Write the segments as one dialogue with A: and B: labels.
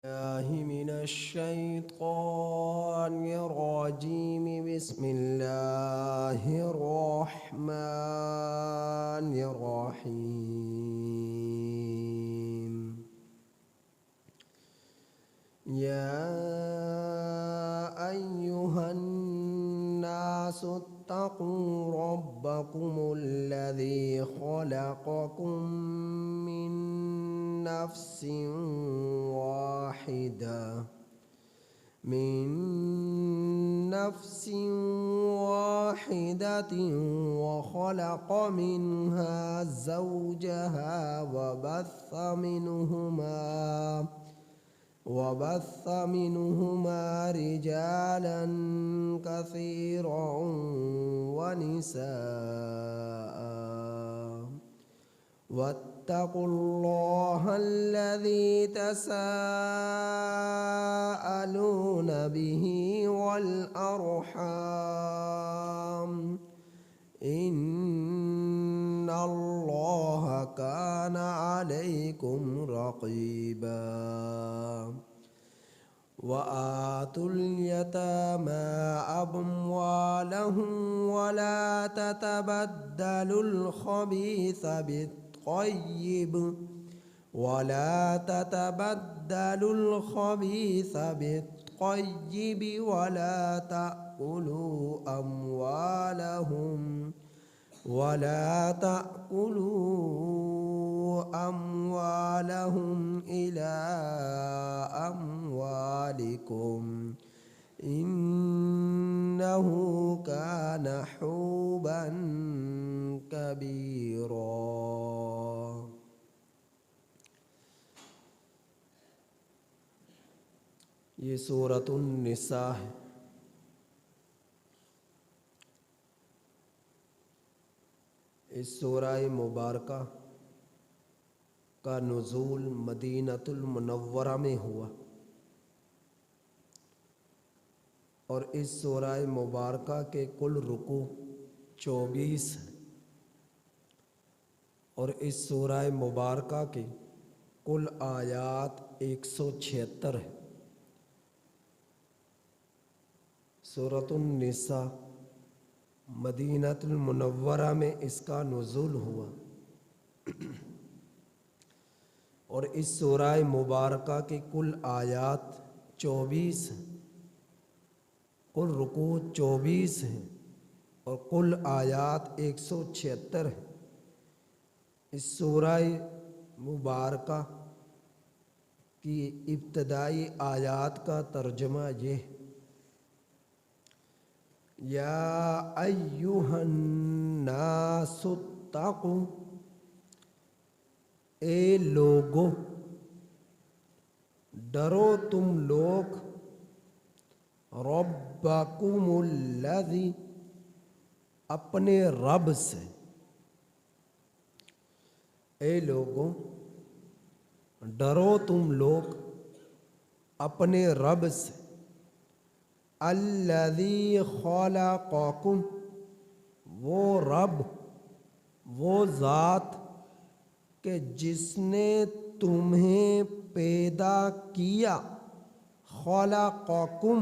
A: الله من الشيطان الرجيم. بسم الله الرحمن الرحيم. يا أيها الناس اتقوا ربكم الذي خلقكم من نفس واحدة وخلق منها زوجها وبث منهما رجالا كثيرا ونساء. واتقوا الله الذي تساءلون به والأرحام إن الله كان عليكم رقيبا. وآتوا اليتامى أموالهم ولا تتبدلوا الخبيث بالطيب ولا تأكلوا أموالهم إلى أموالكم إنه كان حوبا كبيرا. یہ سورۃ النساء ہے. اس سورہ مبارکہ کا نزول مدینۃ المنورہ میں ہوا اور اس سورہ مبارکہ کے کل رکوع 24 ہیں اور اس سورہ مبارکہ کے کل آیات 176 ہیں. سورۃ النساء مدینۃ المنورہ میں اس کا نزول ہوا اور اس سورہ مبارکہ کی کل آیات 24 ہیں، کل رکوع 24 ہیں اور کل آیات 176 ہیں. اس سورہ مبارکہ کی ابتدائی آیات کا ترجمہ یہ ہے: یا ایہا الناس اتقوا، اے لوگو ڈرو تم لوگ، ربکم الذی اپنے رب سے، اے لوگو ڈرو تم لوگ اپنے رب سے، الذی خلقکم وہ رب، وہ ذات کہ جس نے تمہیں پیدا کیا، خلقکم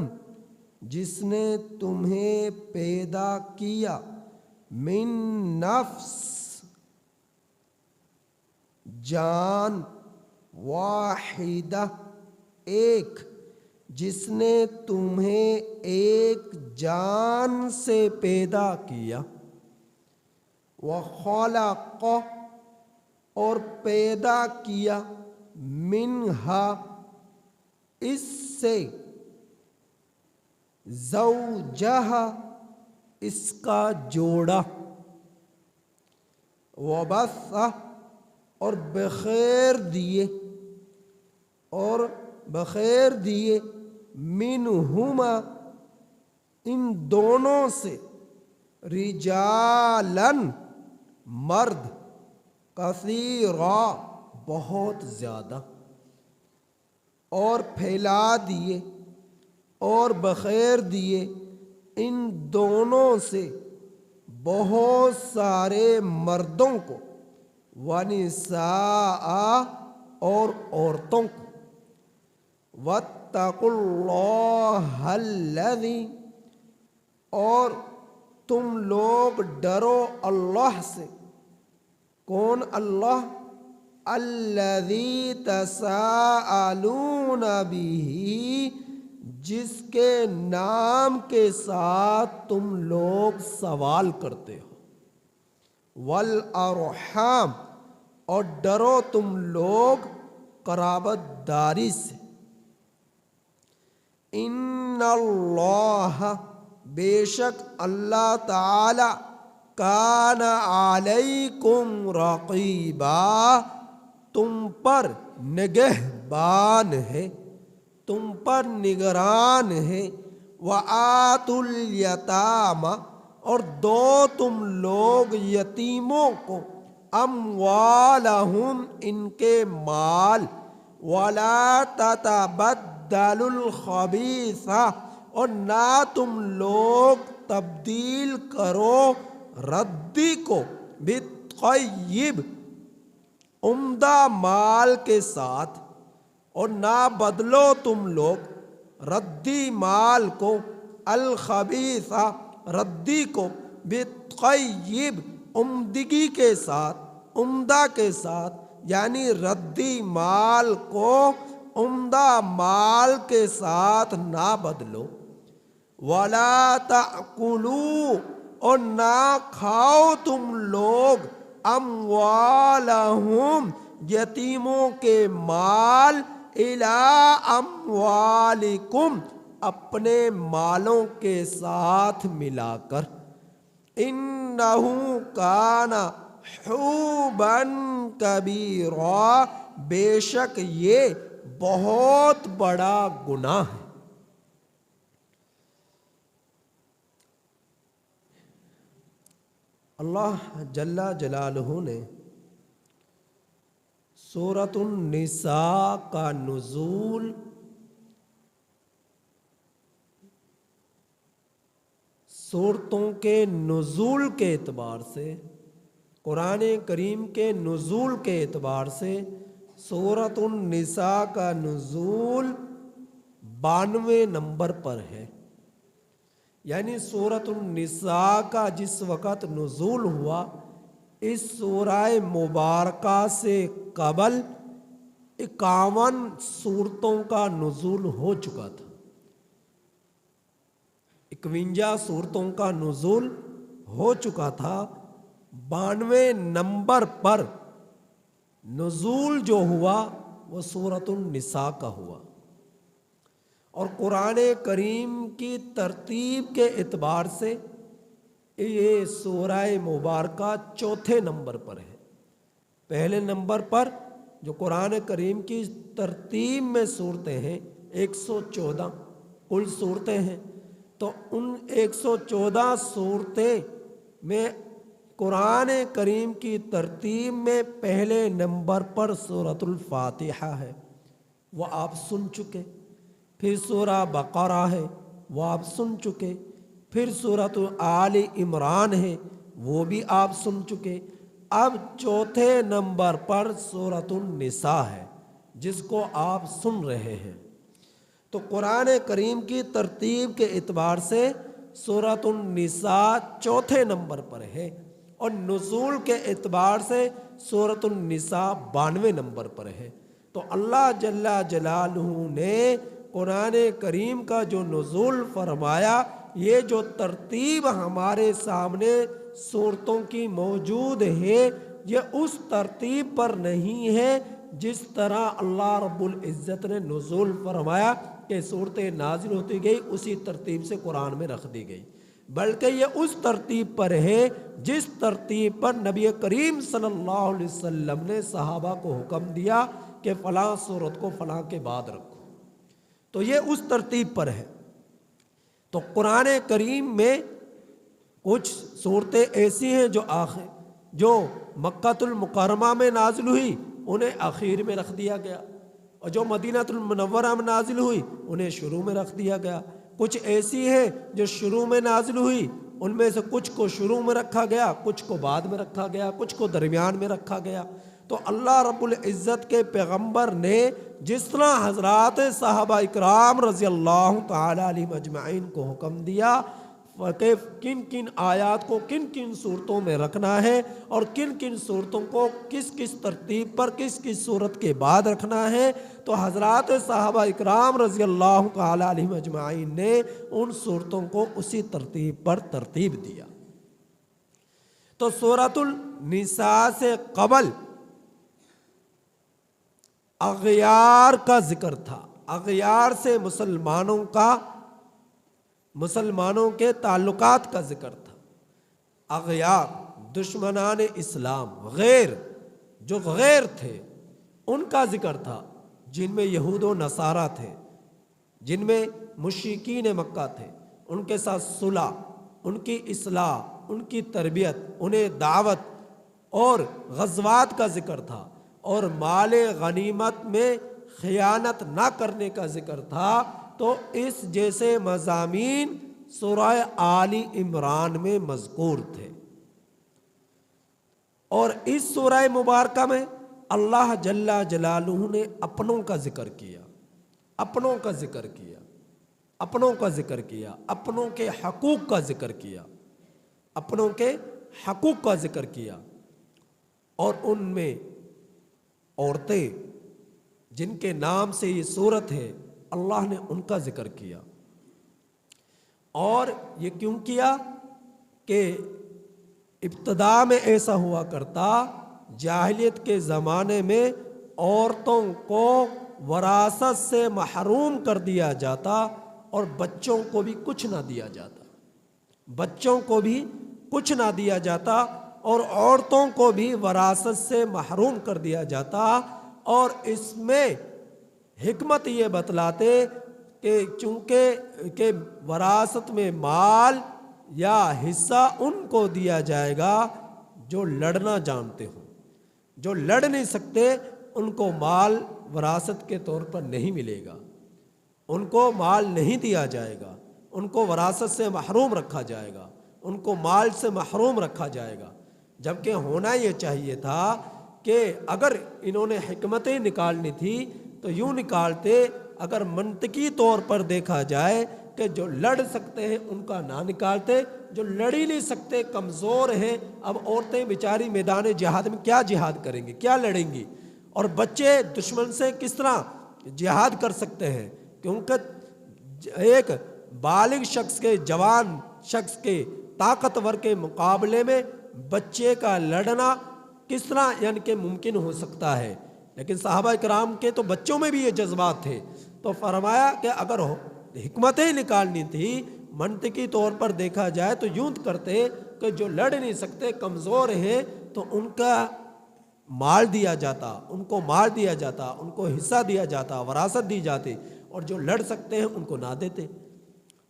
A: جس نے تمہیں پیدا کیا، من نفس جان، واحدہ ایک، جس نے تمہیں ایک جان سے پیدا کیا، وخلق اور پیدا کیا، منہا اس سے، زوجہا اس کا جوڑا، وبث اور بخیر دیے منہما ان دونوں سے، رجالن مرد، کثیرا بہت زیادہ، اور پھیلا دیے اور بخیر دیے ان دونوں سے بہت سارے مردوں کو، ونساء اور عورتوں کو، واتقوا اللہ الذی، اور تم لوگ ڈرو اللہ سے. کون اللہ؟ الذی تساءلون بہ، جس کے نام کے ساتھ تم لوگ سوال کرتے ہو. والارحام، اور ڈرو تم لوگ قرابت داری سے. ان اللہ، بے شک اللہ تعالی، کان علیکم رقیبا، تم پر نگہبان ہے، تم پر نگران ہے. وآتوا الیتامی، اور دو تم لوگ یتیموں کو، اموالہم، ان کے مال. ولا تتبدلوا الخبیث، اور نہ تم لوگ تبدیل کرو ردی کو، بالطیب، عمدہ مال کے ساتھ، اور نہ بدلو تم لوگ ردی مال کو، الخبیث، ردی کو، بالطیب، عمدگی کے ساتھ، عمدہ کے ساتھ، یعنی ردی مال کو عمدہ مال کے ساتھ نہ بدلو. ولا تأکلوا، اور نہ کھاؤ تم لوگ، اموالہم، یتیموں کے مال، الی اموالکم، اپنے مالوں کے ساتھ ملا کر. انہ کان حوبا کبیرا، بے شک یہ بہت بڑا گناہ ہے. اللہ جل جلالہ نے سورۃ النساء کا نزول سورتوں کے نزول کے اعتبار سے، قرآن کریم کے نزول کے اعتبار سے، سورۃ النساء کا نزول 92 نمبر پر ہے. یعنی سورۃ النساء کا جس وقت نزول ہوا، اس سورہ مبارکہ سے قبل 51 سورتوں کا نزول ہو چکا تھا. 51 سورتوں کا نزول ہو چکا تھا. 92 نمبر پر نزول جو ہوا وہ سورۃ النساء کا ہوا. اور قرآن کریم کی ترتیب کے اعتبار سے یہ سورہ مبارکہ چوتھے نمبر پر ہے. پہلے نمبر پر جو قرآن کریم کی ترتیب میں صورتیں ہیں 114 کل صورتیں ہیں، تو ان 114 صورتیں میں قرآن کریم کی ترتیب میں پہلے نمبر پر سورۃ الفاتحہ ہے، وہ آپ سن چکے. پھر سورہ بقرہ ہے، وہ آپ سن چکے. پھر سورۃ آل عمران ہے، وہ بھی آپ سن چکے. اب چوتھے نمبر پر سورۃ النساء ہے، جس کو آپ سن رہے ہیں. تو قرآن کریم کی ترتیب کے اعتبار سے سورۃ النساء چوتھے نمبر پر ہے، اور نزول کے اعتبار سے سورۃ النساء 92 نمبر پر ہے. تو اللہ جل جلالہ نے قرآن کریم کا جو نزول فرمایا، یہ جو ترتیب ہمارے سامنے صورتوں کی موجود ہے، یہ اس ترتیب پر نہیں ہے جس طرح اللہ رب العزت نے نزول فرمایا کہ صورتیں نازل ہوتی گئی اسی ترتیب سے قرآن میں رکھ دی گئی، بلکہ یہ اس ترتیب پر ہے جس ترتیب پر نبی کریم صلی اللہ علیہ وسلم نے صحابہ کو حکم دیا کہ فلاں صورت کو فلاں کے بعد رکھو. تو یہ اس ترتیب پر ہے. تو قرآن کریم میں کچھ صورتیں ایسی ہیں جو مکۃ المکرمہ میں نازل ہوئی انہیں آخر میں رکھ دیا گیا، اور جو مدینہ المنورہ میں نازل ہوئی انہیں شروع میں رکھ دیا گیا. کچھ ایسی ہیں جو شروع میں نازل ہوئی، ان میں سے کچھ کو شروع میں رکھا گیا، کچھ کو بعد میں رکھا گیا، کچھ کو درمیان میں رکھا گیا. تو اللہ رب العزت کے پیغمبر نے جس طرح حضرات صحابہ اکرام رضی اللہ تعالی علیہم اجمعین کو حکم دیا کہ کن کن آیات کو کن کن صورتوں میں رکھنا ہے اور کن کن صورتوں کو کس کس ترتیب پر کس کس صورت کے بعد رکھنا ہے، تو حضرات صحابہ اکرام رضی اللہ تعالی علیہم اجمعین نے ان صورتوں کو اسی ترتیب پر ترتیب دیا۔ تو سورۃ النساء سے قبل اغیار کا ذکر تھا۔ اغیار سے مسلمانوں کے تعلقات کا ذکر تھا۔ اغیار دشمنان اسلام، جو غیر تھے ان کا ذکر تھا، جن میں یہود و نصارہ تھے، جن میں مشرکین مکہ تھے، ان کے ساتھ صلح، ان کی اصلاح، ان کی تربیت، انہیں دعوت اور غزوات کا ذکر تھا، اور مال غنیمت میں خیانت نہ کرنے کا ذکر تھا۔ تو اس جیسے مضامین سورہ آل عمران میں مذکور تھے، اور اس سورہ مبارکہ میں اللہ جل جلالہ نے اپنوں کا ذکر کیا، اپنوں کا ذکر کیا، اپنوں کا ذکر کیا، اپنوں کے حقوق کا ذکر کیا، اپنوں کے حقوق کا ذکر کیا، اور ان میں عورتیں جن کے نام سے یہ صورت ہے اللہ نے ان کا ذکر کیا۔ اور یہ کیوں کیا کہ ابتدا میں ایسا ہوا کرتا، جاہلیت کے زمانے میں عورتوں کو وراثت سے محروم کر دیا جاتا اور بچوں کو بھی کچھ نہ دیا جاتا، بچوں کو بھی کچھ نہ دیا جاتا اور عورتوں کو بھی وراثت سے محروم کر دیا جاتا۔ اور اس میں حکمت یہ بتلاتے کہ چونکہ وراثت میں مال یا حصہ ان کو دیا جائے گا جو لڑنا جانتے ہوں، جو لڑ نہیں سکتے ان کو مال وراثت کے طور پر نہیں ملے گا، ان کو مال نہیں دیا جائے گا، ان کو وراثت سے محروم رکھا جائے گا، ان کو مال سے محروم رکھا جائے گا۔ جبکہ ہونا یہ چاہیے تھا کہ اگر انہوں نے حکمتیں نکالنی تھی تو یوں نکالتے، اگر منطقی طور پر دیکھا جائے کہ جو لڑ سکتے ہیں ان کا نہ نکالتے، جو لڑ ہی نہیں سکتے کمزور ہیں، اب عورتیں بیچاری میدان جہاد میں کیا جہاد کریں گی، کیا لڑیں گی، اور بچے دشمن سے کس طرح جہاد کر سکتے ہیں، کیونکہ ایک بالغ شخص کے، جوان شخص کے، طاقتور کے مقابلے میں بچے کا لڑنا کس طرح یعنی کہ ممکن ہو سکتا ہے۔ لیکن صحابہ کرام کے تو بچوں میں بھی یہ جذبات تھے، تو فرمایا کہ اگر حکمتیں نکالنی تھی منطقی طور پر دیکھا جائے تو یوں کرتے کہ جو لڑ نہیں سکتے کمزور ہیں تو ان کا مال دیا جاتا، ان کو مال دیا جاتا، ان کو حصہ دیا جاتا، وراثت دی جاتی، اور جو لڑ سکتے ہیں ان کو نہ دیتے۔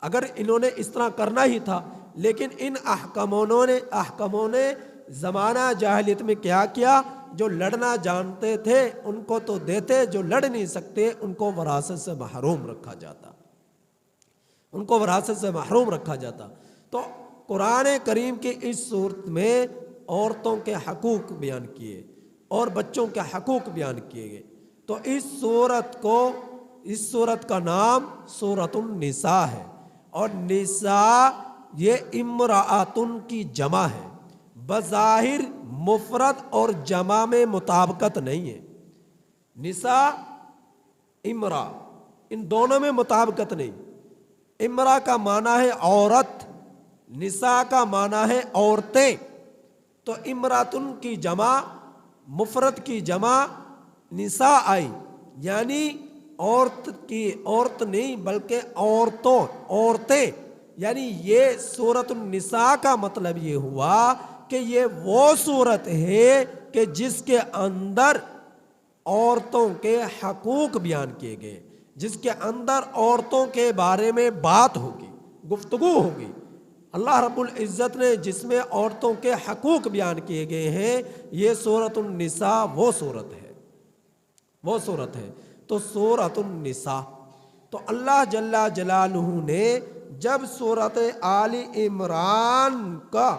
A: اگر انہوں نے اس طرح کرنا ہی تھا، لیکن ان احکاموں نے زمانہ جاہلیت میں کیا کیا، جو لڑنا جانتے تھے ان کو تو دیتے، جو لڑ نہیں سکتے ان کو وراثت سے محروم رکھا جاتا، ان کو وراثت سے محروم رکھا جاتا۔ تو قرآن کریم کی اس صورت میں عورتوں کے حقوق بیان کیے اور بچوں کے حقوق بیان کیے گئے۔ تو اس صورت کا نام سورۃ النساء ہے، اور نساء یہ امرأتن کی جمع ہے، بظاہر مفرد اور جمع میں مطابقت نہیں ہے۔ نساء امرأ ان دونوں میں مطابقت نہیں، امرأ کا معنی ہے عورت، نساء کا معنی ہے عورتیں، تو امرأتن کی جمع، مفرد کی جمع نساء آئی، یعنی عورت نہیں بلکہ عورتیں، یعنی یہ سورۃ النساء کا مطلب یہ ہوا کہ یہ وہ سورت ہے کہ جس کے اندر عورتوں کے حقوق بیان کیے گئے، جس کے اندر عورتوں کے بارے میں بات ہوگی، گفتگو ہوگی۔ اللہ رب العزت نے جس میں عورتوں کے حقوق بیان کیے گئے ہیں، یہ سورۃ النساء وہ صورت ہے۔ تو سورۃ النساء، تو اللہ جل جلالہ نے جب سورۃ آل عمران کا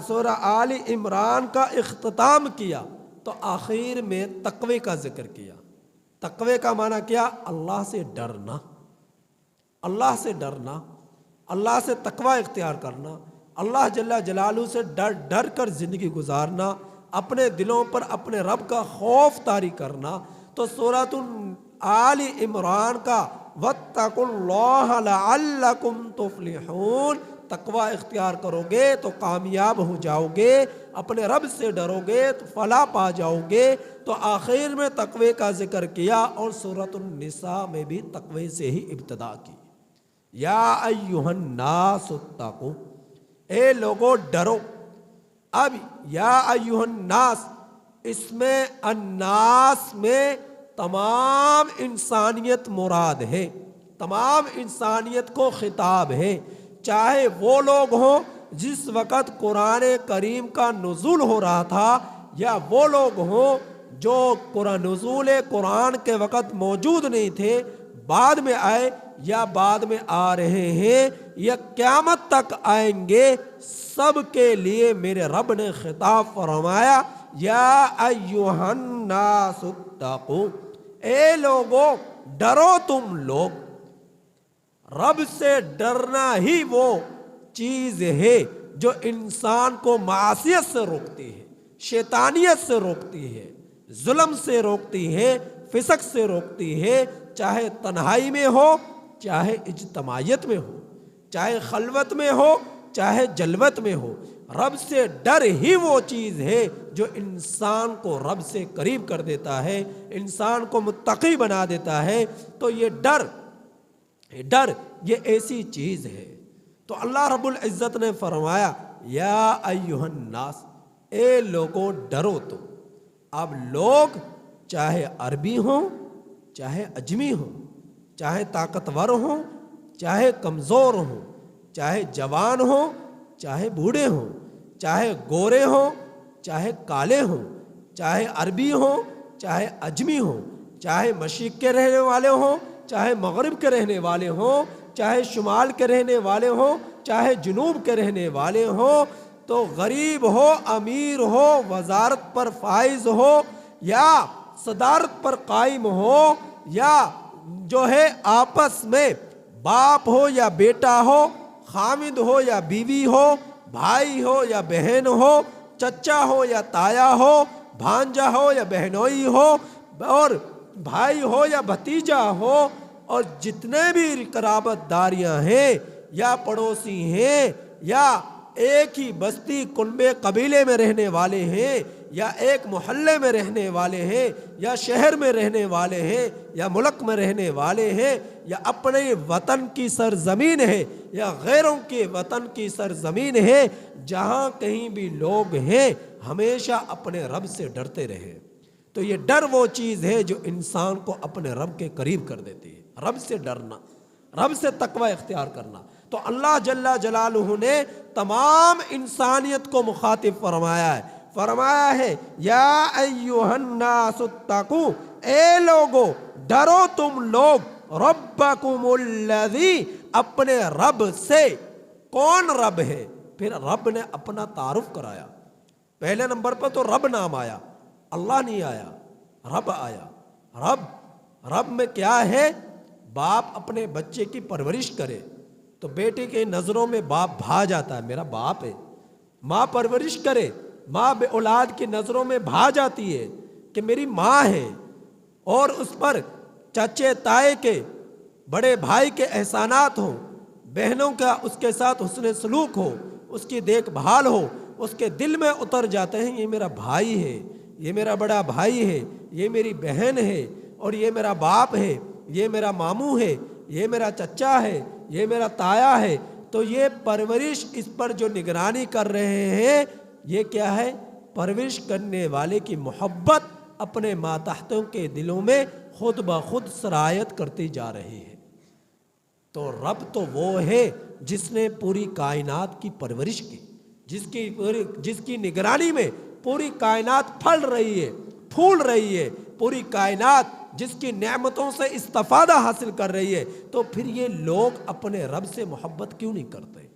A: سورہ آل عمران کا اختتام کیا تو آخر میں تقوی کا ذکر کیا۔ تقوی کا معنی کیا؟ اللہ سے ڈرنا، اللہ سے ڈرنا، اللہ سے تقوی اختیار کرنا، اللہ جل جلالہ سے ڈر ڈر کر زندگی گزارنا، اپنے دلوں پر اپنے رب کا خوف طاری کرنا۔ تو سورۃ آل عمران کا واتقوا اللہ لعلکم تفلحون، تقوی اختیار کرو گے تو کامیاب ہو جاؤ گے، اپنے رب سے ڈرو گے تو فلاح پا جاؤ گے۔ تو آخر میں تقوی کا ذکر کیا، اور سورۃ النساء میں بھی تقوی سے ہی ابتدا کی۔ یا ایھا الناس اتقوا، اے لوگو ڈرو۔ اب یا ایھا الناس، اس میں الناس میں تمام انسانیت مراد ہے، تمام انسانیت کو خطاب ہے، چاہے وہ لوگ ہوں جس وقت قرآن کریم کا نزول ہو رہا تھا، یا وہ لوگ ہوں جو نزول قرآن کے وقت موجود نہیں تھے، بعد میں آئے یا بعد میں آ رہے ہیں یا قیامت تک آئیں گے، سب کے لیے میرے رب نے خطاب فرمایا یا ایھا الناس اتقوا، اے لوگو ڈرو تم لوگ۔ رب سے ڈرنا ہی وہ چیز ہے جو انسان کو معصیت سے روکتی ہے، شیطانیت سے روکتی ہے، ظلم سے روکتی ہے، فسق سے روکتی ہے، چاہے تنہائی میں ہو، چاہے اجتماعیت میں ہو، چاہے خلوت میں ہو، چاہے جلوت میں ہو۔ رب سے ڈر ہی وہ چیز ہے جو انسان کو رب سے قریب کر دیتا ہے، انسان کو متقی بنا دیتا ہے۔ تو یہ ڈر یہ ایسی چیز ہے۔ تو اللہ رب العزت نے فرمایا یا ایھا الناس، اے لوگوں ڈرو تم۔ اب لوگ چاہے عربی ہوں، چاہے اجمی ہوں، چاہے طاقتور ہوں، چاہے کمزور ہوں، چاہے جوان ہوں، چاہے بوڑھے ہوں، چاہے گورے ہوں، چاہے کالے ہوں، چاہے عربی ہوں، چاہے اجمی ہوں، چاہے مشرق کے رہنے والے ہوں، چاہے مغرب کے رہنے والے ہوں، چاہے شمال کے رہنے والے ہوں، چاہے جنوب کے رہنے والے ہوں، تو غریب ہو، امیر ہو، وزارت پر فائز ہو یا صدارت پر قائم ہو، یا جو ہے آپس میں باپ ہو یا بیٹا ہو، خامد ہو یا بیوی ہو، بھائی ہو یا بہن ہو، چچا ہو یا تایا ہو، بھانجا ہو یا بہنوئی ہو، اور بھائی ہو یا بھتیجا ہو، اور جتنے بھی قرابت داریاں ہیں یا پڑوسی ہیں یا ایک ہی بستی کنبے قبیلے میں رہنے والے ہیں یا ایک محلے میں رہنے والے ہیں یا شہر میں رہنے والے ہیں یا ملک میں رہنے والے ہیں یا اپنے وطن کی سرزمین ہے یا غیروں کے وطن کی سرزمین ہے، جہاں کہیں بھی لوگ ہیں ہمیشہ اپنے رب سے ڈرتے رہے۔ تو یہ ڈر وہ چیز ہے جو انسان کو اپنے رب کے قریب کر دیتی ہے۔ رب سے ڈرنا، رب سے تقوی اختیار کرنا۔ تو اللہ جل جلالہ نے تمام انسانیت کو مخاطب فرمایا ہے یا ایھا الناس اتقوا، اے لوگو ڈرو تم لوگ، ربکم الذی، اپنے رب سے۔ کون رب ہے؟ پھر رب نے اپنا تعارف کرایا۔ پہلے نمبر پر تو رب نام آیا، اللہ نہیں آیا، رب آیا۔ رب میں کیا ہے؟ باپ اپنے بچے کی پرورش کرے تو بیٹے کے نظروں میں باپ بھا جاتا ہے، میرا باپ ہے۔ ماں پرورش کرے، ماں بے اولاد کی نظروں میں بھا جاتی ہے کہ میری ماں ہے، اور اس پر چچے تائے کے، بڑے بھائی کے احسانات ہوں، بہنوں کا اس کے ساتھ حسن سلوک ہو، اس کی دیکھ بھال ہو، اس کے دل میں اتر جاتے ہیں یہ میرا بھائی ہے، یہ میرا بڑا بھائی ہے، یہ میری بہن ہے، اور یہ میرا باپ ہے، یہ میرا ماموں ہے، یہ میرا چچا ہے، یہ میرا تایا ہے۔ تو یہ پرورش، اس پر جو نگرانی کر رہے ہیں، یہ کیا ہے؟ پرورش کرنے والے کی محبت اپنے ماتحتوں کے دلوں میں خود بخود سرایت کرتی جا رہی ہے۔ تو رب تو وہ ہے جس نے پوری کائنات کی پرورش کی، جس کی نگرانی میں پوری کائنات پھل رہی ہے، پھول رہی ہے، پوری کائنات جس کی نعمتوں سے استفادہ حاصل کر رہی ہے۔ تو پھر یہ لوگ اپنے رب سے محبت کیوں نہیں کرتے؟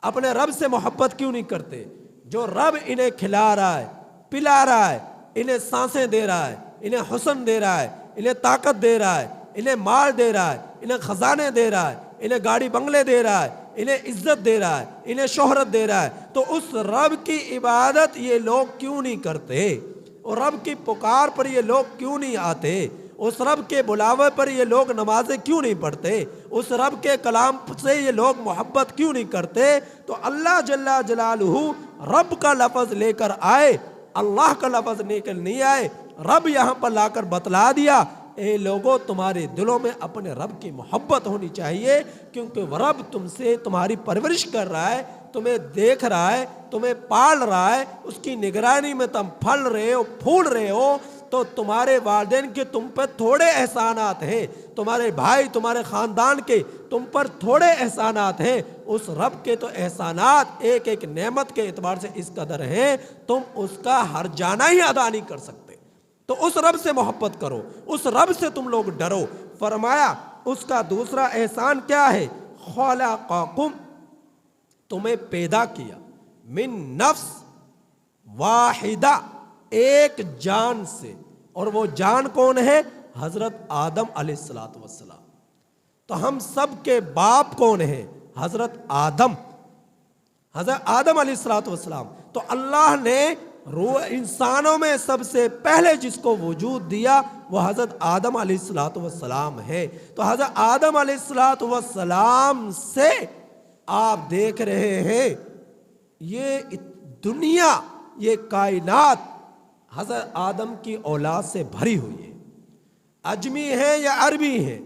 A: اپنے رب سے محبت کیوں نہیں کرتے؟ جو رب انہیں کھلا رہا ہے، پلا رہا ہے، انہیں سانسیں دے رہا ہے، انہیں حسن دے رہا ہے، انہیں طاقت دے رہا ہے، انہیں مال دے رہا ہے، انہیں خزانے دے رہا ہے، انہیں گاڑی بنگلے دے رہا ہے، انہیں عزت دے رہا ہے، انہیں شہرت دے رہا ہے، تو اس رب کی عبادت یہ لوگ کیوں نہیں کرتے؟ اور رب کی پکار پر یہ لوگ کیوں نہیں آتے؟ اس رب کے بلاوے پر یہ لوگ نمازیں کیوں نہیں پڑھتے؟ اس رب کے کلام سے یہ لوگ محبت کیوں نہیں کرتے؟ تو اللہ جل جلالہ رب کا لفظ لے کر آئے، اللہ کا لفظ لے کر نہیں آئے، رب یہاں پر لا کر بتلا دیا، اے لوگوں تمہارے دلوں میں اپنے رب کی محبت ہونی چاہیے، کیونکہ وہ رب تم سے تمہاری پرورش کر رہا ہے، تمہیں دیکھ رہا ہے، تمہیں پال رہا ہے، اس کی نگرانی میں تم پھل رہے ہو، پھول رہے ہو، تو تمہارے والدین کے تم پر تھوڑے احسانات ہیں، تمہارے بھائی تمہارے خاندان کے تم پر تھوڑے احسانات ہیں، اس رب کے تو احسانات ایک ایک نعمت کے اعتبار سے اس قدر ہیں، تم اس کا ہر جانا ہی ادا نہیں کر سکتے۔ تو اس رب سے محبت کرو، اس رب سے تم لوگ ڈرو۔ فرمایا اس کا دوسرا احسان کیا ہے؟ خلقکم، تمہیں پیدا کیا، من نفس واحدہ، ایک جان سے، اور وہ جان کون ہے؟ حضرت آدم علیہ السلام۔ تو ہم سب کے باپ کون ہے؟ حضرت آدم، حضرت آدم علیہ السلام۔ تو اللہ نے انسانوں میں سب سے پہلے جس کو وجود دیا وہ حضرت آدم علیہ السلام ہے۔ تو حضرت آدم علیہ السلام سے آپ دیکھ رہے ہیں یہ دنیا، یہ کائنات حضرت آدم کی اولاد سے بھری ہوئی ہے، اجمی ہے یا عربی ہے،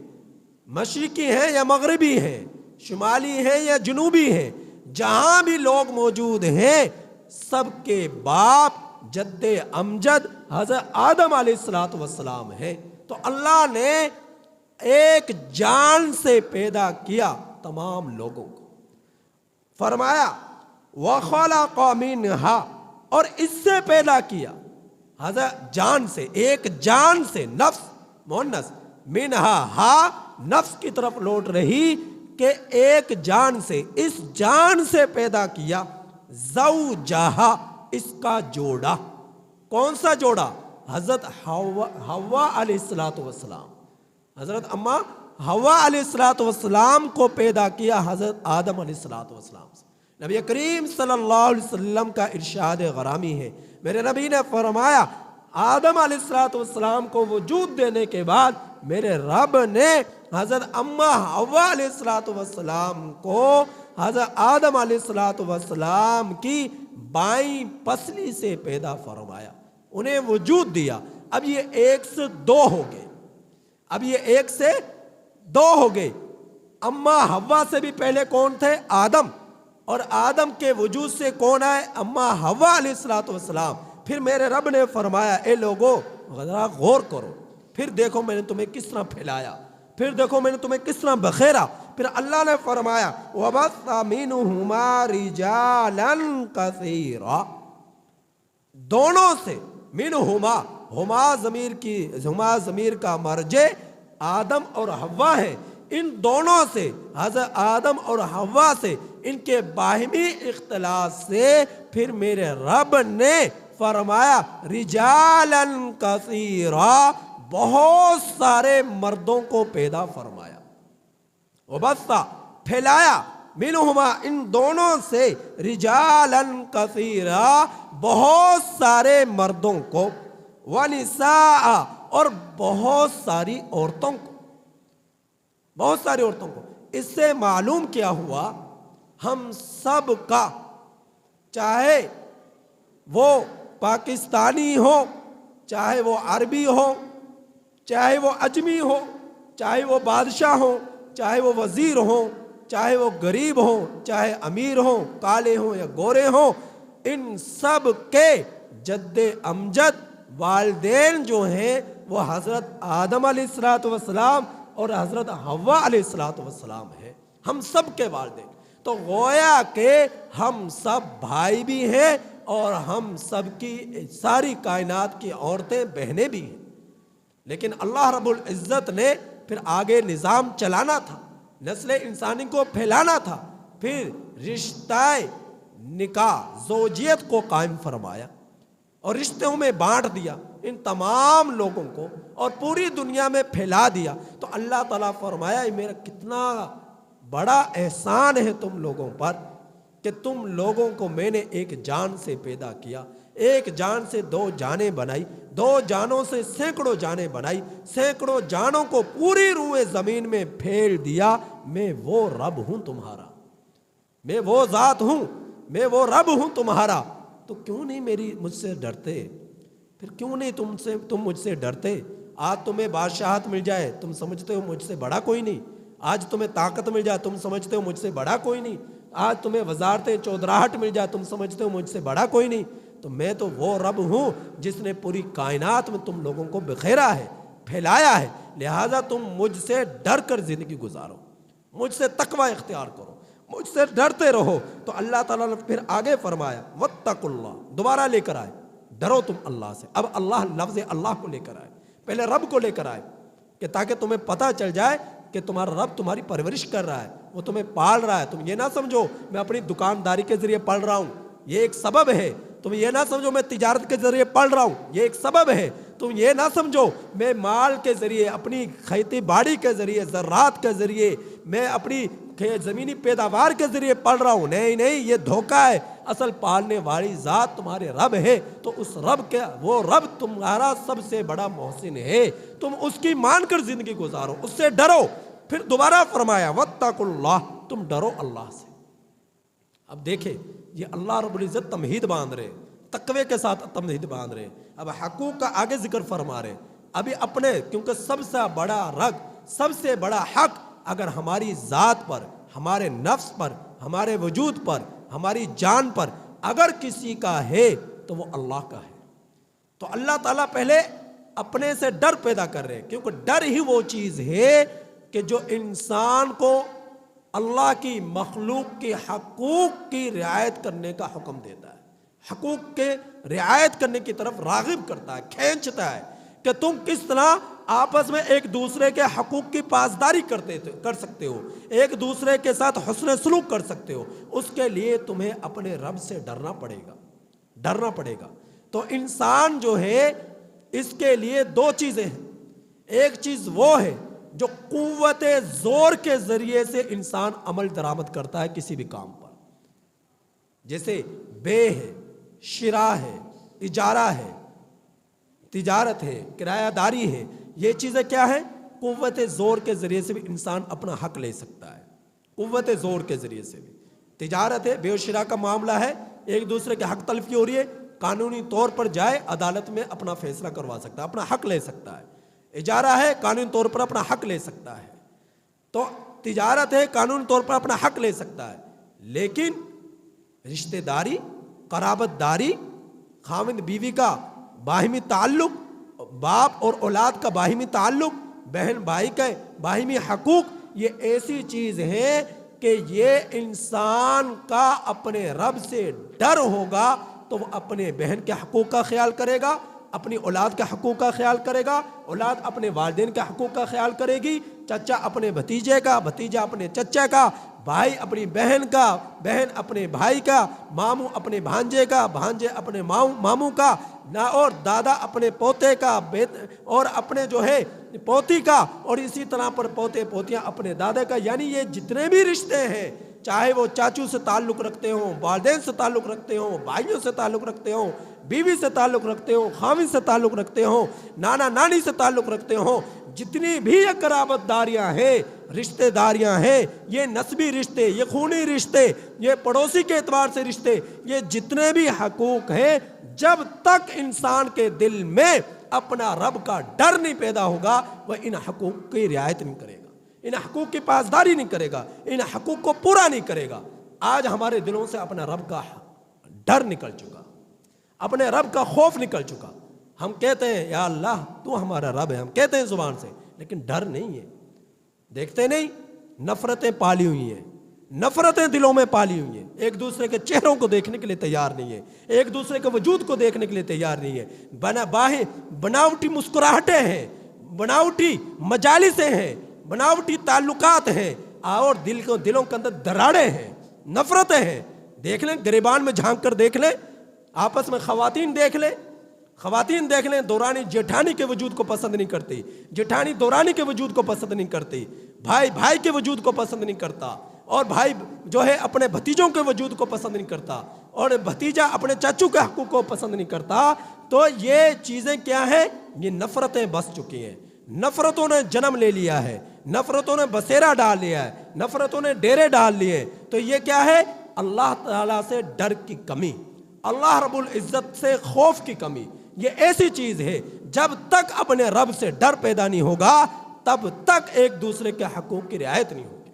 A: مشرقی ہے یا مغربی ہے، شمالی ہے یا جنوبی ہے، جہاں بھی لوگ موجود ہیں سب کے باپ جد امجد حضرت آدم علیہ السلام ہے۔ تو اللہ نے ایک جان سے پیدا کیا تمام لوگوں کو۔ فرمایا وَخَلَقَ مِنْهَا، اور اس سے پیدا کیا، حضرت جان سے، ایک جان سے، نفس مؤنث، منہا ہا نفس کی طرف لوٹ رہی کہ ایک جان سے، اس جان سے پیدا کیا، زوجہا، اس کا جوڑا۔ کون سا جوڑا؟ حضرت حوا علیہ السلام، حضرت اما حوا علیہ السلام کو پیدا کیا حضرت آدم علیہ السلام سے۔ نبی کریم صلی اللہ علیہ وسلم کا ارشاد غرامی ہے، میرے نبی نے فرمایا آدم علیہ السلام کو وجود دینے کے بعد میرے رب نے حضرت اما حوا علیہ السلام کو حضرت آدم علیہ السلام کی بائیں پسلی سے پیدا فرمایا، انہیں وجود دیا۔ اب یہ ایک سے دو ہو گئے، اب یہ ایک سے دو ہو گئے۔ اما حوا سے بھی پہلے کون تھے؟ آدم، اور آدم کے وجود سے کون آئے؟ اما حوا علیہ السلام۔ پھر میرے رب نے فرمایا اے لوگو ذرا غور کرو، پھر دیکھو میں نے تمہیں کس طرح پھیلایا، پھر دیکھو میں نے تمہیں کس طرح بخیرا۔ پھر اللہ نے فرمایا وَبَثَّ مِنْهُمَا رِجَالًا كَثِيرًا، دونوں سے، منہما، ہما ضمیر کا مرجع آدم اور حوا ہے، ان دونوں سے، حضرت آدم اور حوا سے، ان کے باہمی اختلاط سے پھر میرے رب نے فرمایا رجالاً کثیرا، بہت سارے مردوں کو پیدا فرمایا۔ وبثا، پھیلایا، منہما، ان دونوں سے، رجالاً کثیرا، بہت سارے مردوں کو، ونساء، اور بہت ساری عورتوں کو، بہت ساری عورتوں کو۔ اس سے معلوم کیا ہوا ہم سب کا، چاہے وہ پاکستانی ہو، چاہے وہ عربی ہو، چاہے وہ اجمی ہو، چاہے وہ بادشاہ ہو، چاہے وہ وزیر ہو، چاہے وہ غریب ہو، چاہے امیر ہو، کالے ہوں یا گورے ہوں، ان سب کے جد امجد والدین جو ہیں وہ حضرت آدم علیہ السلام اور حضرت حوا علیہ السلام ہے، ہم سب کے والدین۔ تو گویا کہ ہم سب بھائی بھی ہیں اور ہم سب کی ساری کائنات کی عورتیں بہنیں بھی ہیں، لیکن اللہ رب العزت نے پھر آگے نظام چلانا تھا، نسل انسانی کو پھیلانا تھا، پھر رشتہ نکاح زوجیت کو قائم فرمایا اور رشتوں میں بانٹ دیا ان تمام لوگوں کو اور پوری دنیا میں پھیلا دیا، تو اللہ تعالیٰ فرمایا یہ میرا کتنا بڑا احسان ہے تم لوگوں پر کہ تم لوگوں کو میں نے ایک جان سے پیدا کیا، ایک جان سے دو جانیں بنائی، دو جانوں سے سینکڑوں جانیں بنائی، سینکڑوں جانوں کو پوری روئے زمین میں پھیل دیا۔ میں وہ رب ہوں تمہارا، میں وہ ذات ہوں، میں وہ رب ہوں تمہارا، تو کیوں نہیں مجھ سے ڈرتے؟ پھر کیوں نہیں تم مجھ سے ڈرتے؟ آج تمہیں بادشاہت مل جائے تم سمجھتے ہو مجھ سے بڑا کوئی نہیں، آج تمہیں طاقت مل جائے تم سمجھتے ہو مجھ سے بڑا کوئی نہیں، آج تمہیں وزارت چودراہٹ مل جائے تم سمجھتے ہو مجھ سے بڑا کوئی نہیں، تو میں تو وہ رب ہوں جس نے پوری کائنات میں تم لوگوں کو بکھیرا ہے، پھیلایا ہے، لہٰذا تم مجھ سے ڈر کر زندگی گزارو، مجھ سے تقوی اختیار کرو، مجھ سے ڈرتے رہو۔ تو اللہ تعالیٰ نے پھر آگے فرمایا واتقوا اللہ، دوبارہ لے کر آئے ڈرو تم اللہ سے۔ اب اللہ لفظ اللہ کو لے کر آئے، پہلے رب کو لے کر آئے کہ تاکہ تمہیں پتہ چل جائے کہ تمہارا رب تمہاری پرورش کر رہا ہے، وہ تمہیں پال رہا ہے۔ تم یہ نہ سمجھو میں اپنی دکانداری کے ذریعے پڑھ رہا ہوں، یہ ایک سبب ہے۔ تم یہ نہ سمجھو میں تجارت کے ذریعے پڑھ رہا ہوں، یہ ایک سبب ہے۔ تم یہ نہ سمجھو میں مال کے ذریعے، اپنی کھیتی باڑی کے ذریعے، زراعت کے ذریعے، میں اپنی زمینی پیداوار کے ذریعے پڑھ رہا ہوں، نہیں نہیں، یہ دھوکہ ہے۔ اصل پالنے والی ذات تمہارے رب ہے، تو اس رب کے، وہ رب تمہارا سب سے بڑا محسن ہے، تم اس کی مان کر زندگی گزارو، اس سے ڈرو۔ پھر دوبارہ فرمایا واتقوا اللہ، تم ڈرو اللہ سے۔ اب دیکھیں یہ اللہ رب العزت تمہید باندھ رہے، تقوی کے ساتھ تمہید باندھ رہے۔ اب حقوق کا آگے ذکر فرما رہے، ابھی اپنے، کیونکہ سب سے بڑا رگ، سب سے بڑا حق اگر ہماری ذات پر، ہمارے نفس پر، ہمارے وجود پر، ہماری جان پر اگر کسی کا ہے تو وہ اللہ کا ہے۔ تو اللہ تعالیٰ پہلے اپنے سے ڈر پیدا کر رہے ہیں، کیونکہ ڈر ہی وہ چیز ہے کہ جو انسان کو اللہ کی مخلوق کے حقوق کی رعایت کرنے کا حکم دیتا ہے، حقوق کے رعایت کرنے کی طرف راغب کرتا ہے، کھینچتا ہے کہ تم کس طرح آپس میں ایک دوسرے کے حقوق کی پاسداری کر سکتے ہو، ایک دوسرے کے ساتھ حسن سلوک کر سکتے ہو۔ اس کے لیے تمہیں اپنے رب سے ڈرنا پڑے گا۔ تو انسان جو ہے اس کے لیے دو چیزیں ہیں، ایک چیز وہ ہے جو قوت زور کے ذریعے سے انسان عمل درآمد کرتا ہے کسی بھی کام پر، جیسے بے ہے، شراء ہے، اجارہ ہے، تجارت ہے، کرایہ داری ہے، یہ چیزیں کیا ہیں؟ قوت زور کے ذریعے سے بھی انسان اپنا حق لے سکتا ہے، قوت زور کے ذریعے سے بھی۔ تجارت ہے، بے و شراء کا معاملہ ہے، ایک دوسرے کے حق تلفی ہو رہی ہے، قانونی طور پر جائے عدالت میں اپنا فیصلہ کروا سکتا ہے، اپنا حق لے سکتا ہے۔ اجارہ ہے، قانونی طور پر اپنا حق لے سکتا ہے۔ تو تجارت ہے، قانونی طور پر اپنا حق لے سکتا ہے، لیکن رشتہ داری، قرابت داری، خاوند بیوی کا باہمی تعلق، باپ اور اولاد کا باہمی تعلق، بہن بھائی کا باہمی حقوق، یہ ایسی چیز ہے کہ یہ انسان کا اپنے رب سے ڈر ہوگا تو وہ اپنے بہن کے حقوق کا خیال کرے گا، اپنی اولاد کے حقوق کا خیال کرے گا، اولاد اپنے والدین کے حقوق کا خیال کرے گی، چچا اپنے بھتیجے کا، بھتیجا اپنے چچا کا، بھائی اپنی بہن کا، بہن اپنے بھائی کا، ماموں اپنے بھانجے کا، بھانجے اپنے ماموں کا، اور دادا اپنے پوتے کا، اور اپنے جو ہے پوتی کا، اور اسی طرح پر پوتے پوتیاں اپنے دادا کا۔ یعنی یہ جتنے بھی رشتے ہیں، چاہے وہ چاچو سے تعلق رکھتے ہوں، والدین سے تعلق رکھتے ہوں، بھائیوں سے تعلق رکھتے ہوں، بیوی سے تعلق رکھتے ہوں، خاوند سے تعلق رکھتے ہوں، نانا نانی سے تعلق رکھتے ہوں، جتنی بھی یہ قرابت داریاں ہیں، رشتہ داریاں ہیں، یہ نسبی رشتے، یہ خونی رشتے، یہ پڑوسی کے اعتبار سے رشتے، یہ جتنے بھی حقوق ہیں، جب تک انسان کے دل میں اپنا رب کا ڈر نہیں پیدا ہوگا وہ ان حقوق کی رعایت نہیں کرے گا، ان حقوق کی پاسداری نہیں کرے گا، ان حقوق کو پورا نہیں کرے گا۔ آج ہمارے دلوں سے اپنا رب کا ڈر نکل چکا، اپنے رب کا خوف نکل چکا۔ ہم کہتے ہیں یا اللہ تو ہمارا رب ہے، ہم کہتے ہیں زبان سے، لیکن ڈر نہیں ہے۔ دیکھتے نہیں نفرتیں پالی ہوئی ہیں، نفرتیں دلوں میں پالی ہوئی ہیں، ایک دوسرے کے چہروں کو دیکھنے کے لیے تیار نہیں ہے، ایک دوسرے کے وجود کو دیکھنے کے لیے تیار نہیں ہے، بناوٹی مسکراہٹیں ہیں، بناوٹی مجالسیں ہیں، بناوٹی تعلقات ہیں، اور دلوں کے اندر دراڑیں ہیں، نفرتیں ہیں. دیکھ لیں گریبان میں جھانک کر دیکھ لیں, آپس میں خواتین دیکھ لیں, دورانی جیٹھانی کے وجود کو پسند نہیں کرتی, جیٹھانی دورانی کے وجود کو پسند نہیں کرتی, بھائی بھائی کے وجود کو پسند نہیں کرتا, اور بھائی جو ہے اپنے بھتیجوں کے وجود کو پسند نہیں کرتا, اور بھتیجا اپنے چاچو کے حقوق کو پسند نہیں کرتا. تو یہ چیزیں کیا ہیں؟ یہ نفرتیں بس چکی ہیں. نفرتوں نے جنم لے لیا ہے, نفرتوں نے بسیرا ڈال لیا ہے, نفرتوں نے ڈیرے ڈال لیے. تو یہ کیا ہے؟ اللہ تعالیٰ سے ڈر کی کمی, اللہ رب العزت سے خوف کی کمی. یہ ایسی چیز ہے جب تک اپنے رب سے ڈر پیدا نہیں ہوگا تب تک ایک دوسرے کے حقوق کی رعایت نہیں ہوگی,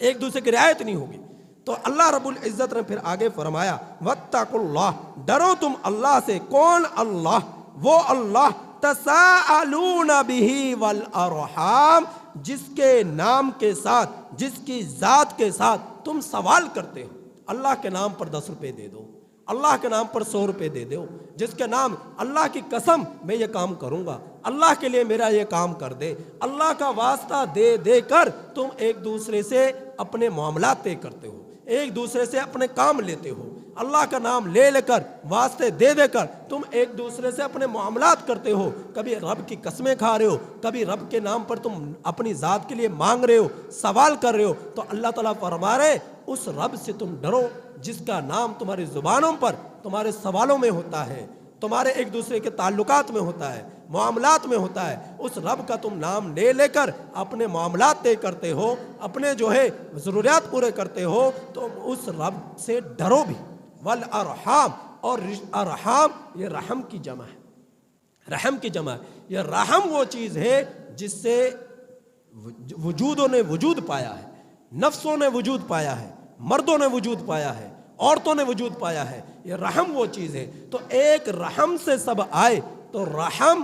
A: ایک دوسرے کی رعایت نہیں ہوگی. تو اللہ رب العزت نے پھر آگے فرمایا واتقوا اللہ, ڈرو تم اللہ سے. کون اللہ؟ وہ اللہ تساءلون بہ والارحام, جس کے نام کے ساتھ, جس کی ذات کے ساتھ تم سوال کرتے ہو. اللہ کے نام پر 10 روپے دے دو, اللہ کے نام پر 100 روپے دے دو, جس کے نام اللہ کی قسم میں یہ کام کروں گا, اللہ کے لیے میرا یہ کام کر دے. اللہ کا واسطہ دے دے کر تم ایک دوسرے سے اپنے معاملات طے کرتے ہو, ایک دوسرے سے اپنے کام لیتے ہو. اللہ کا نام لے لے کر, واسطے دے دے کر تم ایک دوسرے سے اپنے معاملات کرتے ہو. کبھی رب کی قسمیں کھا رہے ہو, کبھی رب کے نام پر تم اپنی ذات کے لیے مانگ رہے ہو, سوال کر رہے ہو. تو اللہ تعالیٰ فرما رہے اس رب سے تم ڈرو جس کا نام تمہاری زبانوں پر, تمہارے سوالوں میں ہوتا ہے, تمہارے ایک دوسرے کے تعلقات میں ہوتا ہے, معاملات میں ہوتا ہے. اس رب کا تم نام لے لے کر اپنے معاملات طے کرتے ہو, اپنے جو ہے ضروریات پورے کرتے ہو. تو اس رب سے ڈرو بھی. والارحام, اور ارحام یہ رحم کی جمع ہے, رحم کی جمع ہے. یہ رحم وہ چیز ہے جس سے وجودوں نے وجود پایا ہے, نفسوں نے وجود پایا ہے, مردوں نے وجود پایا ہے, عورتوں نے وجود پایا ہے. یہ رحم وہ چیز ہے. تو ایک رحم سے سب آئے, تو رحم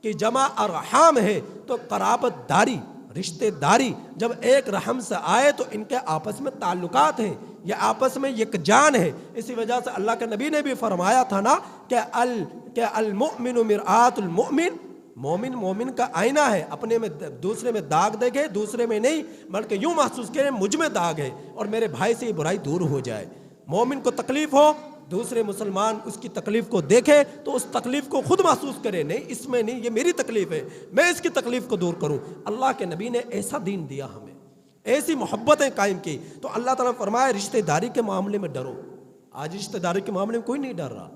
A: کی جمع ارحام ہے. تو قرابت داری, رشتہ داری جب ایک رحم سے آئے تو ان کے آپس میں تعلقات ہیں, یہ آپس میں یکجان ہے. اسی وجہ سے اللہ کے نبی نے بھی فرمایا تھا نا کہ المؤمن مرآت المؤمن, مومن مومن کا آئینہ ہے. اپنے میں دوسرے میں داغ دیکھے, دوسرے میں نہیں, بلکہ یوں محسوس کرے مجھ میں داغ ہے اور میرے بھائی سے یہ برائی دور ہو جائے. مومن کو تکلیف ہو, دوسرے مسلمان اس کی تکلیف کو دیکھے تو اس تکلیف کو خود محسوس کرے, نہیں اس میں نہیں, یہ میری تکلیف ہے, میں اس کی تکلیف کو دور کروں. اللہ کے نبی نے ایسا دین دیا, ہمیں ایسی محبتیں قائم کی. تو اللہ تعالیٰ فرمایا رشتہ داری کے معاملے میں ڈرو. آج رشتہ داری کے معاملے میں کوئی نہیں ڈر رہا.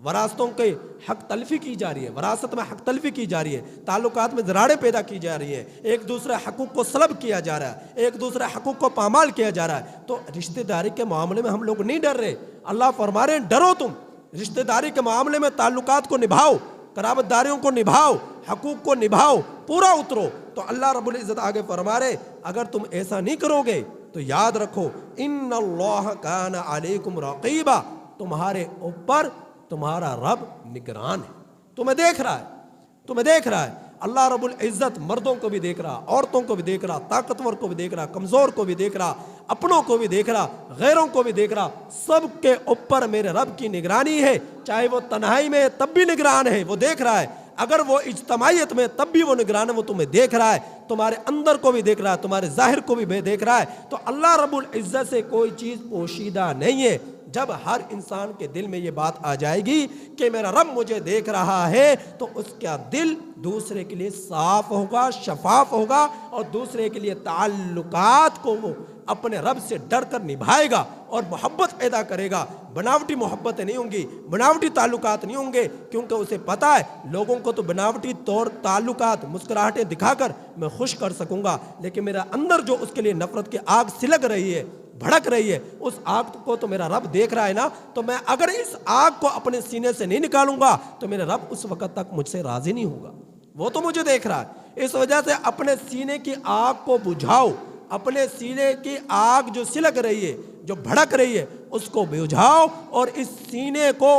A: وراثتوں کے حق تلفی کی جا رہی ہے, وراثت میں حق تلفی کی جا رہی ہے, تعلقات میں دراڑیں پیدا کی جا رہی ہے, ایک دوسرے حقوق کو سلب کیا جا رہا ہے, ایک دوسرے حقوق کو پامال کیا جا رہا ہے. تو رشتہ داری کے معاملے میں ہم لوگ نہیں ڈر رہے. اللہ فرما رہے ہیں ڈرو تم, رشتہ داری کے معاملے میں تعلقات کو نبھاؤ, قرابت داریوں کو نبھاؤ, حقوق کو نبھاؤ, پورا اترو. تو اللہ رب العزت آگے فرما رہے اگر تم ایسا نہیں کرو گے تو یاد رکھو ان اللہ کان علیکم رقیبا, تمہارے اوپر تمہارا رب نگران ہے, تمہیں دیکھ رہا ہے, تمہیں دیکھ رہا ہے. اللہ رب العزت مردوں کو بھی دیکھ رہا, عورتوں کو بھی دیکھ رہا, طاقتور کو بھی دیکھ رہا, کمزور کو بھی دیکھ رہا, اپنوں کو بھی دیکھ رہا, غیروں کو بھی دیکھ رہا. سب کے اوپر میرے رب کی نگرانی ہے. چاہے وہ تنہائی میں تب بھی نگران ہے, وہ دیکھ رہا ہے. اگر وہ اجتماعیت میں تب بھی وہ نگران ہے, وہ تمہیں دیکھ رہا ہے, تمہارے اندر کو بھی دیکھ رہا ہے, تمہارے ظاہر کو بھی دیکھ رہا ہے. تو اللہ رب العزت سے کوئی چیز پوشیدہ نہیں ہے. جب ہر انسان کے دل میں یہ بات آ جائے گی کہ میرا رب مجھے دیکھ رہا ہے تو اس کا دل دوسرے کے لیے صاف ہوگا, شفاف ہوگا, اور دوسرے کے لیے تعلقات کو وہ اپنے رب سے ڈر کر نبھائے گا اور محبت پیدا کرے گا. بناوٹی محبتیں نہیں ہوں گی, بناوٹی تعلقات نہیں ہوں گے, کیونکہ اسے پتا ہے لوگوں کو تو بناوٹی طور تعلقات مسکراہٹیں دکھا کر میں خوش کر سکوں گا, لیکن میرا اندر جو اس کے لیے نفرت کی آگ سلگ رہی ہے, بھڑک رہی ہے, اس آگ کو تو میرا رب دیکھ رہا ہے نا. تو میں اگر اس آگ کو اپنے سینے سے نہیں نکالوں گا تو میرا رب اس وقت تک مجھ سے راضی نہیں ہوگا, وہ تو مجھے دیکھ رہا ہے. اس وجہ سے اپنے سینے کی آگ کو بجھاؤ, اپنے سینے کی آگ جو سلگ رہی ہے, جو بھڑک رہی ہے, اس کو بجھاؤ اور اس سینے کو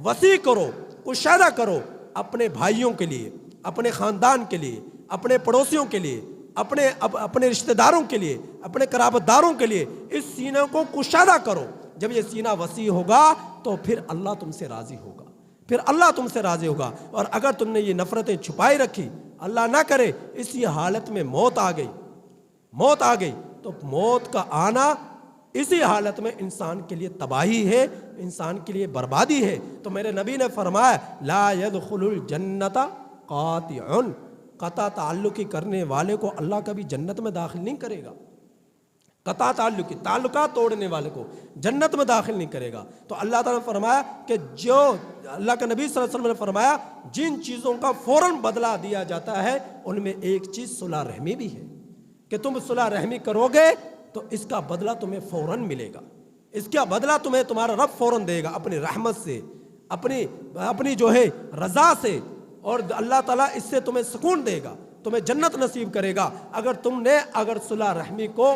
A: وسیع کرو, کشادہ کرو اپنے بھائیوں کے لیے, اپنے خاندان کے لیے, اپنے پڑوسیوں کے لیے, اپنے رشتہ داروں کے لیے, اپنے قرابت داروں کے لیے. اس سینے کو کشادہ کرو. جب یہ سینہ وسیع ہوگا تو پھر اللہ تم سے راضی ہوگا, پھر اللہ تم سے راضی ہوگا. اور اگر تم نے یہ نفرتیں چھپائی رکھی, اللہ نہ کرے اسی حالت میں موت آ گئی, موت آ گئی, تو موت کا آنا اسی حالت میں انسان کے لیے تباہی ہے، انسان کے لیے بربادی ہے۔ تو میرے نبی نے فرمایا لا يدخل الجنت قاطع، قطع تعلقی کرنے والے کو اللہ کبھی جنت میں داخل نہیں کرے گا۔ قطع تعلقی، تعلقات توڑنے والے کو جنت میں داخل نہیں کرے گا۔ تو اللہ تعالیٰ نے فرمایا کہ جو اللہ کے نبی صلی اللہ علیہ وسلم نے فرمایا جن چیزوں کا فوراً بدلہ دیا جاتا ہے ان میں ایک چیز صلح رحمی بھی ہے، کہ تم صلح رحمی کرو گے تو اس کا بدلہ تمہیں فوراً ملے گا، اس کا بدلہ تمہیں تمہارا رب فوراً دے گا، اپنی رحمت سے، اپنی جو ہے رضا سے، اور اللہ تعالیٰ اس سے تمہیں سکون دے گا، تمہیں جنت نصیب کرے گا۔ اگر تم نے صلح رحمی کو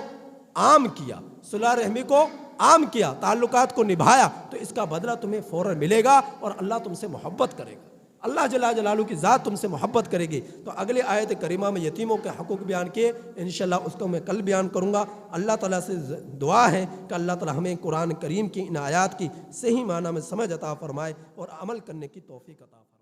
A: عام کیا، صلح رحمی کو عام کیا، تعلقات کو نبھایا، تو اس کا بدلہ تمہیں فوراً ملے گا اور اللہ تم سے محبت کرے گا، اللہ جل جلالہ کی ذات تم سے محبت کرے گی۔ تو اگلی آیت کریمہ میں یتیموں کے حقوق بیان کیے، انشاءاللہ اس کو میں کل بیان کروں گا۔ اللہ تعالیٰ سے دعا ہے کہ اللہ تعالیٰ ہمیں قرآن کریم کی ان آیات کی صحیح معنی میں سمجھ عطا فرمائے اور عمل کرنے کی توفیق عطا فرمائے۔